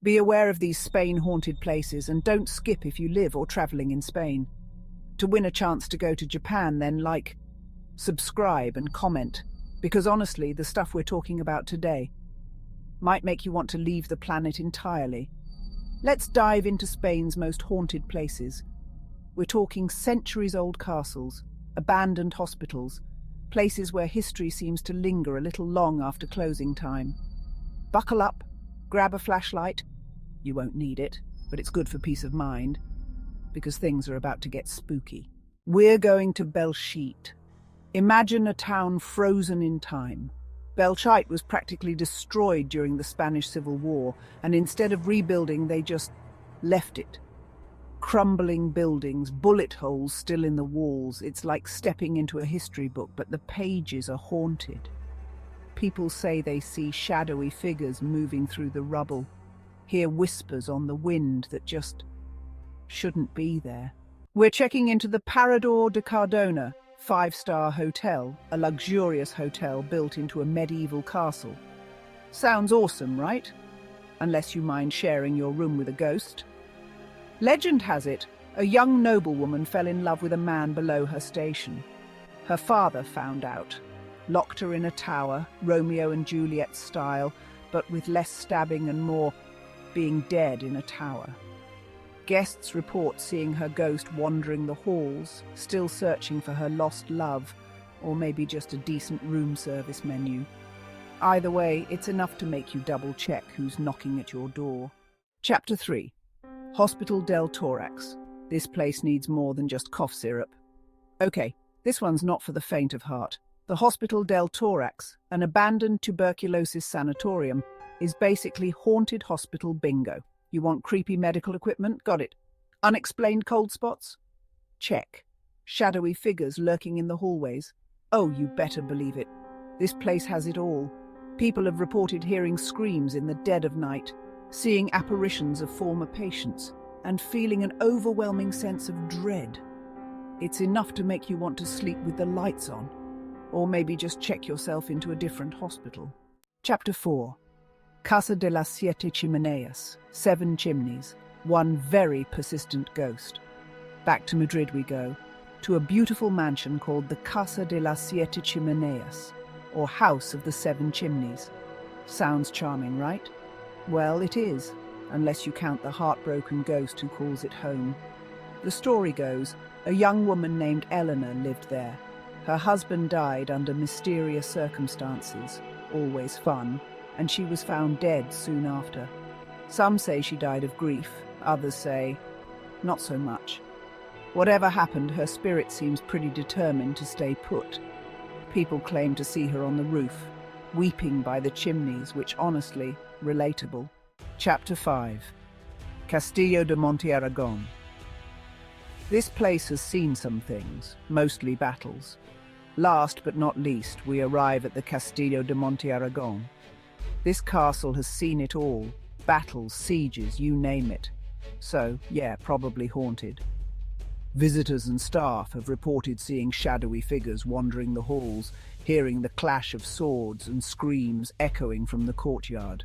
Be aware of these Spain-haunted places and don't skip if you live or traveling in Spain. To win a chance to go to Japan, then like, subscribe and comment, because honestly, the stuff we're talking about today might make you want to leave the planet entirely. Let's dive into Spain's most haunted places. We're talking centuries-old castles, abandoned hospitals, places where history seems to linger a little long after closing time. Buckle up, grab a flashlight. You won't need it, but it's good for peace of mind, because things are about to get spooky. We're going to Belchite. Imagine a town frozen in time. Belchite was practically destroyed during the Spanish Civil War, and instead of rebuilding, they just left it. Crumbling buildings, bullet holes still in the walls. It's like stepping into a history book, but the pages are haunted. People say they see shadowy figures moving through the rubble, hear whispers on the wind that just shouldn't be there. We're checking into the Parador de Jaén, 5-star hotel, a luxurious hotel built into a medieval castle. Sounds awesome, right? Unless you mind sharing your room with a ghost. Legend has it, a young noblewoman fell in love with a man below her station. Her father found out, locked her in a tower, Romeo and Juliet style, but with less stabbing and more being dead in a tower. Guests report seeing her ghost wandering the halls, still searching for her lost love, or maybe just a decent room service menu. Either way, it's enough to make you double-check who's knocking at your door. Chapter 3. Hospital del Thorax. This place needs more than just cough syrup. Okay, this one's not for the faint of heart. The Hospital del Thorax, an abandoned tuberculosis sanatorium, is basically haunted hospital bingo. You want creepy medical equipment? Got it. Unexplained cold spots? Check. Shadowy figures lurking in the hallways? Oh, you better believe it. This place has it all. People have reported hearing screams in the dead of night, seeing apparitions of former patients, and feeling an overwhelming sense of dread. It's enough to make you want to sleep with the lights on, or maybe just check yourself into a different hospital. Chapter 4. Casa de las Siete Chimeneas, 7 chimneys, one very persistent ghost. Back to Madrid we go, to a beautiful mansion called the Casa de las Siete Chimeneas, or House of the 7 Chimneys. Sounds charming, right? Well, it is, unless you count the heartbroken ghost who calls it home. The story goes, a young woman named Eleanor lived there. Her husband died under mysterious circumstances, always fun, and she was found dead soon after. Some say she died of grief, others say, not so much. Whatever happened, her spirit seems pretty determined to stay put. People claim to see her on the roof, weeping by the chimneys, which honestly, relatable. Chapter 5. Castillo de Monte Aragon. This place has seen some things, mostly battles. Last but not least, we arrive at the Castillo de Monte Aragon. This castle has seen it all. Battles, sieges, you name it. So, yeah, probably haunted. Visitors and staff have reported seeing shadowy figures wandering the halls, hearing the clash of swords and screams echoing from the courtyard.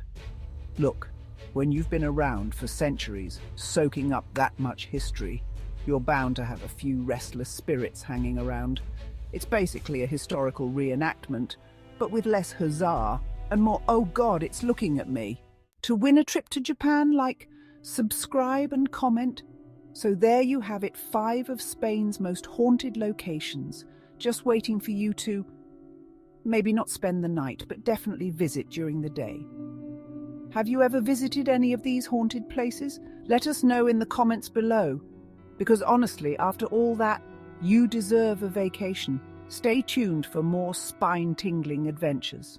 Look, when you've been around for centuries, soaking up that much history, you're bound to have a few restless spirits hanging around. It's basically a historical reenactment, but with less huzzah and more, oh God, it's looking at me. To win a trip to Japan, like, subscribe and comment. So there you have it, 5 of Spain's most haunted locations, just waiting for you to, maybe not spend the night, but definitely visit during the day. Have you ever visited any of these haunted places? Let us know in the comments below, because honestly, after all that, you deserve a vacation. Stay tuned for more spine-tingling adventures.